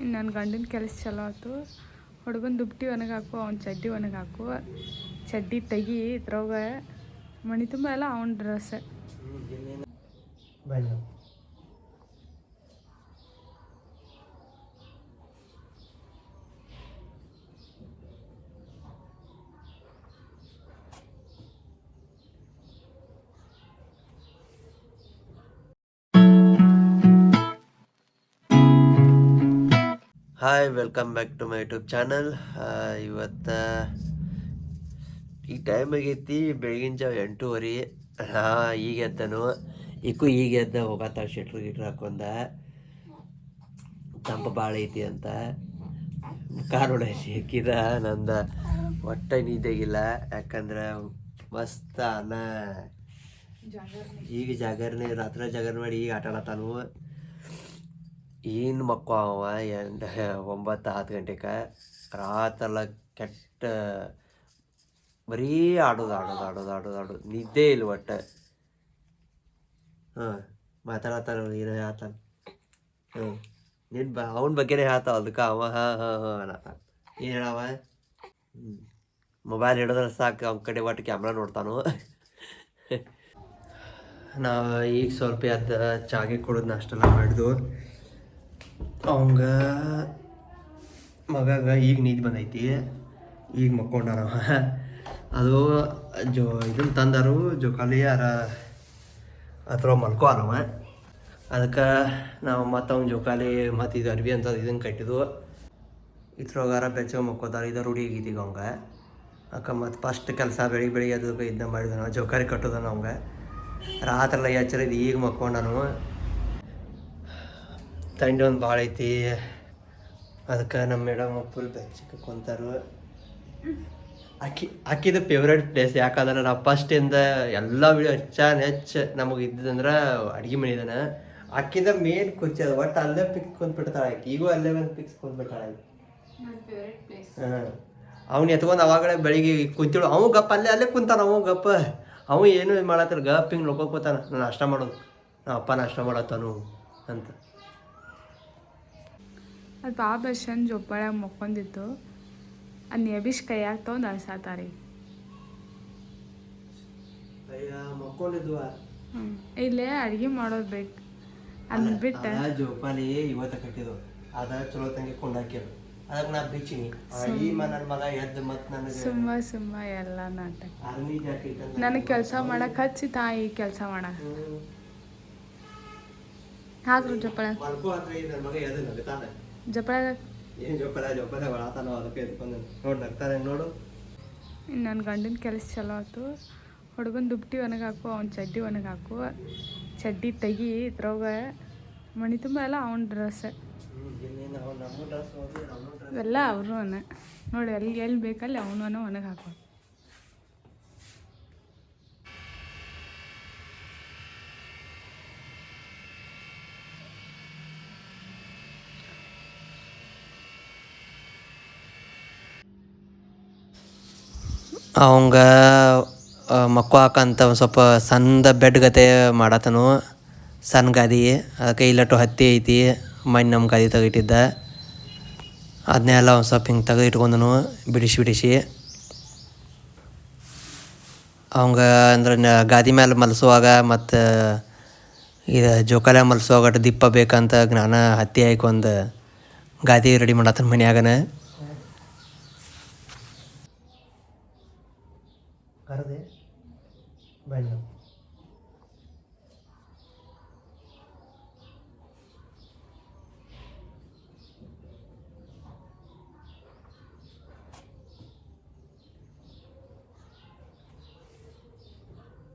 ಇನ್ನು ನನ್ನ ಗಂಡನ ಕೆಲಸ ಚಲೋ ಆಯ್ತು. ಹುಡುಗನ ದುಪ್ಪಟಿ ಒಣಗಿ ಹಾಕು, ಅವ್ನ ಚಡ್ಡಿ ಒಣಗಿ ಹಾಕು, ಚಡ್ಡಿ ತೆಗಿ ಇದ್ರೊಳಗೆ ಮಣಿ ತುಂಬ ಎಲ್ಲ ಅವ್ನ dress. Hi, welcome back to my YouTube channel. ಇವತ್ತು ಈ ಟೈಮ್ ಆಗೈತಿ, ಬೆಳಗಿನ ಜಾವ 8:30. ಈಗ ಎದ್ದನು. ಈಗ ಎದ್ದ ಹೋಗತ್ತಾಳ ಶೆಟ್ರು ಗಿಟ್ರು ಹಾಕೊಂಡ. ತಂಪ ಭಾಳ ಐತಿ ಅಂತ ನೋಡೈತಿ ಹಾಕಿದ. ನಂದ ಒಟ್ಟ ನಿದ್ದೆಗಿಲ್ಲ, ಯಾಕಂದ್ರೆ ಮಸ್ತ್ ಈಗ ಜಾಗರಣೆ, ರಾತ್ರಿ ಜಾಗರಣೆ ಮಾಡಿ ಈಗ ಆಟ ಆಡತಾನು. ಏನು ಮಕ್ಕಳು ಅವ 9-10 ಗಂಟೆಗೆ ರಾತ್ರೆಲ್ಲ ಕೆಟ್ಟ ಬರೀ ಆಡೋದು ನಿದ್ದೆ ಇಲ್ಲ ಒಟ್ಟು. ಮಾತಾಡತ್ತಾನ, ಏನೋ ಹೇಳ್ತಾನ. ಅವನ ಬಗ್ಗೆನೇ ಹೇಳ್ತಾವ, ಅದಕ್ಕೆ ಅವ ಅನ್ನತ್ತ. ಏನು ಹೇಳವ, ಮೊಬೈಲ್ ಹಿಡಿದ್ರೆ ಸಾಕು ಅವನ ಕಡೆ ಒಟ್ಟು ಕ್ಯಾಮ್ರಾ ನೋಡ್ತಾನು. ನಾವು ಈಗ ಸ್ವಲ್ಪ ಎದ್ದು ಚಾಗೆ ಕೊಡೋದು ಅಷ್ಟೆಲ್ಲ ಮಾಡಿದ್ವು. ಅವಂಗ ಮಗಾಗ ಈಗ ನಿದ್ದೆ ಬಂದೈತಿ, ಈಗ ಮಕ್ಕೊಂಡಾರ. ಅದು ಇದನ್ನು ತಂದರು ಜೋಕಾಲಿ ಅಥವಾ ಮಲ್ಕೋ ಅನವ. ಅದಕ್ಕೆ ನಾವು ಮತ್ತು ಅವ್ನ ಜೋಕಾಲಿ ಮತ್ತು ಇದು ಅರ್ಬಿ ಅಂತ ಇದನ್ನು ಕಟ್ಟಿದ್ವು. ಇದ್ರೊಳಗಾರ ಬೆಚ್ಚ ಮಕ್ಕೋತಾರೆ, ಇದು ರೂಢಿ ಆಗೀತೀಗ ಅವಂಗೆ. ಅಕ್ಕ ಮತ್ತು ಫಸ್ಟ್ ಕೆಲಸ ಬೆಳಿಗ್ಗೆ ಅದು ಇದನ್ನ ಮಾಡಿದ ನಾವು ಜೋಕಾಲಿ ಕಟ್ಟೋದನ ಅವಂಗೆ. ರಾತ್ರೆಲ್ಲ ಎಚ್ಚರಿದ್ದು ಈಗ ಮಕ್ಕೊಂಡನು. ತಂಡಿ ಒಂದು ಭಾಳ ಐತಿ, ಅದಕ್ಕೆ ನಮ್ಮ ಮೇಡಮ್ ಫುಲ್ ಬೆಚ್ಚಕ್ಕೆ ಕುಂತಾರು. ಆಕಿದು ಫೇವ್ರೇಟ್ ಪ್ಲೇಸ್ ಯಾಕಂದ್ರೆ ನಾವು ಫಸ್ಟಿಂದ ಎಲ್ಲ ವಿಡಿಯೋ ಹೆಚ್ಚು ನಮಗೆ ಇದ್ದಂದ್ರೆ ಅಡುಗೆ ಮನೆದನ. ಆಕಿದ ಮೇನ್ ಕುರ್ಚಿ ಅದು, ಒಟ್ಟು ಅಲ್ಲೇ ಪಿಕ್ಸ್ ಕುಂತ್ಬಿಡ್ತಾಳೆ ಆಕಿ. ಈಗೂ ಅಲ್ಲೇ ಒಂದು ಪಿಕ್ಸ್ ಕುಂತ್ಬಿಡ್ತಾಳೆ ಆಕಿ. ಅವ್ನು ಎತ್ಕೊಂಡು ಅವಾಗಲೇ ಬೆಳಿಗ್ಗೆ ಕುಂತಿಳು. ಅವು ಗಪ್ಪ ಅಲ್ಲೇ ಕುಂತಾನ. ಅವು ಗಪ್ಪ, ಅವು ಏನು ಮಾಡತ್ತಾರ, ಗಪ್ ಹಿಂಗೆ ನೋಡ್ಕೋತಾನ. ನಾನು ನಾಷ್ಟ ಮಾಡೋದು, ನಮ್ಮ ಅಪ್ಪ ನಾಷ್ಟ ಮಾಡತ್ತಾನು ಅಂತ. ಅದು ಪಾಪ ಚಂದ ಜೋಪಾಳ್ಯಾಗ ಮಕ್ಕೊಂದಿತ್ತು. ಅದು ನೆಬಿಶ್ ಕೈಯಾಗ ತೊಗೊಂಡು ಅಳ್ಸಾತಾರಿ. ಇಲ್ಲೇ ಅಡುಗೆ ಮಾಡೋದು ಬೇಕು ಅಂದ್ಬಿಟ್ಟು ಜೋಪಾಲಿ ಇವತ್ತು ಕಟ್ಟಿದ್ದು. ಅದ ಚಲೋ ತಂಗಿ ಕೊಂಡಾಕಿರು, ಅದಕ್ಕೆ ನಾ ಬಿಚ್ಚಿನಿ. ನನ್ನ ಮಗ ಎದ್ದು ಮತ್ತು ನನಗೆ ಸುಮ್ಮ ಎಲ್ಲ ನಾಟಕ. ನನಗೆ ಕೆಲಸ ಮಾಡಕ್ಕೆ ಹಚ್ಚಿ ತಾಯಿ ಕೆಲಸ ಮಾಡಕ್ಕೆ ಹಾಕ್ರು ಜೋಪಾಳ ಜೋಪಾಳ ಏನು ಜೋಪಾಲ ಒಳತಾನೋ, ಅದಕ್ಕೆ ಎತ್ಕೊಂಡು ನೋಡಿ ನಗ್ತಾನೆ ನೋಡು. ಇನ್ನು ನನ್ನ ಗಂಡನ ಕೆಲಸ ಚಲೋ ಆಯ್ತು. ಹುಡುಗನ ದುಪ್ಪಟಿ ಒಣಗಿ ಹಾಕು, ಅವ್ನ ಚಡ್ಡಿ ಒಣಗಿ ಹಾಕು, ಚಡ್ಡಿ ತೆಗಿ ಇದ್ರೊಳಗೆ ಮಣಿ ತುಂಬ ಎಲ್ಲ ಅವ್ನ ಡ್ರೆಸ್. ಇವೆಲ್ಲ ಅವರು ನೋಡಿ, ಎಲ್ಲಿ ಬೇಕಲ್ಲಿ ಅವನು ಒಣಗಿ ಹಾಕೋ. ಅವಂಗ ಮಕ್ಕಳು ಹಾಕಂತ ಒಂದು ಸ್ವಲ್ಪ ಸಣ್ಣ ಬೆಡ್ ಗತೆ ಮಾಡತನು, ಸಣ್ಣ ಗಾದಿ. ಅದಕ್ಕೆ ಇಲ್ಲಟ್ಟು ಹತ್ತಿ ಐತಿ, ಮಣ್ಣು ನಮ್ಮ ಗಾದಿ ತೆಗಿಟ್ಟಿದ್ದ. ಅದನ್ನೆಲ್ಲ ಒಂದು ಸ್ವಲ್ಪ ಹಿಂಗೆ ತೆಗೆದು ಇಟ್ಕೊಂಡನು ಬಿಡಿಸಿ. ಅವಂಗ ಅಂದ್ರೆ ಗಾದಿ ಮೇಲೆ ಮಲಸುವಾಗ ಮತ್ತು ಇದು ಜೋಕಾಲ ಮಲಸುವಾಗ ದಿಪ್ಪ ಬೇಕಂತ ಜ್ಞಾನ ಹತ್ತಿ ಹಾಕೊಂದು ಗಾದಿ ರೆಡಿ ಮಾಡತ್ತನ ಮನ್ಯಾಗನ. ಕರದೆ ಬಣ್ಣ